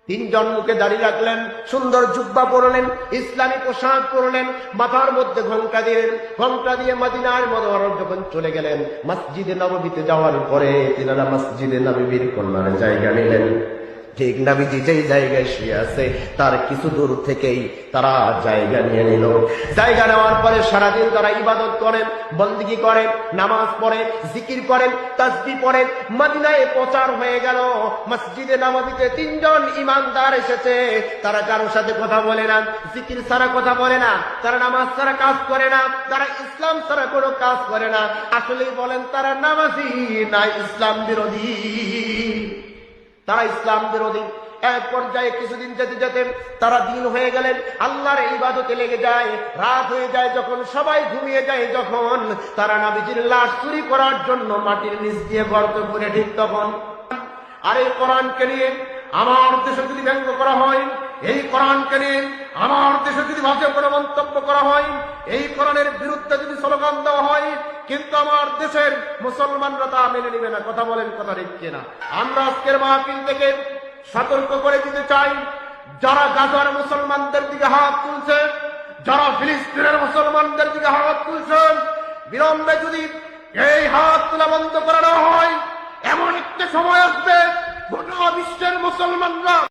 তিনজন মুখে দাঁড়িয়ে রাখলেন, সুন্দর জুব্বা পরলেন, ইসলামী পোশাক পরলেন, মাথার মধ্যে ঘোমটা দিলেন। ঘোমটা দিয়ে মদিনার মুনাওয়ারা যখন চলে গেলেন, মসজিদে নববীতে যাওয়ার পরে তিনারা মসজিদে নববীর কর্নারে জায়গা নিলেন। ঠিক নবীজি যেই জায়গায় শুয়ে আছে তার কিছু দূর থেকেই তারা জায়গা নিয়ে নিল। জায়গা নেওয়ার পরে সারাদিন তারা ইবাদত করেন, বন্দেগী করেন, নামাজ পড়েন, জিকির করেন, তাসবিহ পড়েন। মদিনায় প্রচার হয়ে গেল, মসজিদে নববীতে তিনজন ইমানদার এসেছে। তারা কারোর সাথে কথা বলে না, জিকির ছাড়া কথা বলে না, তারা নামাজ ছাড়া কাজ করে না, তারা ইসলাম ছাড়া কোনো কাজ করে না। আসলেই বলেন তারা নামাজি না ইসলাম বিরোধী? তারা ইসলাম বিরোধী। এক পর্যায়ে কিছুদিন যেতে যেতে তারা দিন হয়ে গেলেন, আল্লাহর ইবাদতে লেগে যায়। রাত হয়ে যায়, যখন সবাই ঘুমিয়ে যায়, যখন তারা নবীজির লাশ চুরি করার জন্য মাটির নিচ দিয়ে গর্ত করে, ঠিক তখন আর এই কোরআনকে নিয়ে আমার দেশে যদি ব্যঙ্গ করা হয়, এই কোরআনকে নিয়ে আমার দেশে যদি ভাষা কোনো মন্তব্য করা হয়, এই কোরআনের বিরুদ্ধে যদি স্লোগান দেওয়া হয়, কিন্তু আমার দেশের মুসলমানরা তা মেনে নিবে না। কথা বলেন, কথা ঠিক কিনা? আমরা আজকের মাহফিল থেকে সতর্ক করে দিতে চাই, যারা গাজার মুসলমানদের দিকে হাত তুলছে, যারা ফিলিস্তিনের মুসলমানদের দিকে হাত তুলছে, বিলম্বে যদি এই হাত তোলা বন্ধ করা না হয়, এমন একটা সময় আসবে গোটা বিশ্বের মুসলমানরা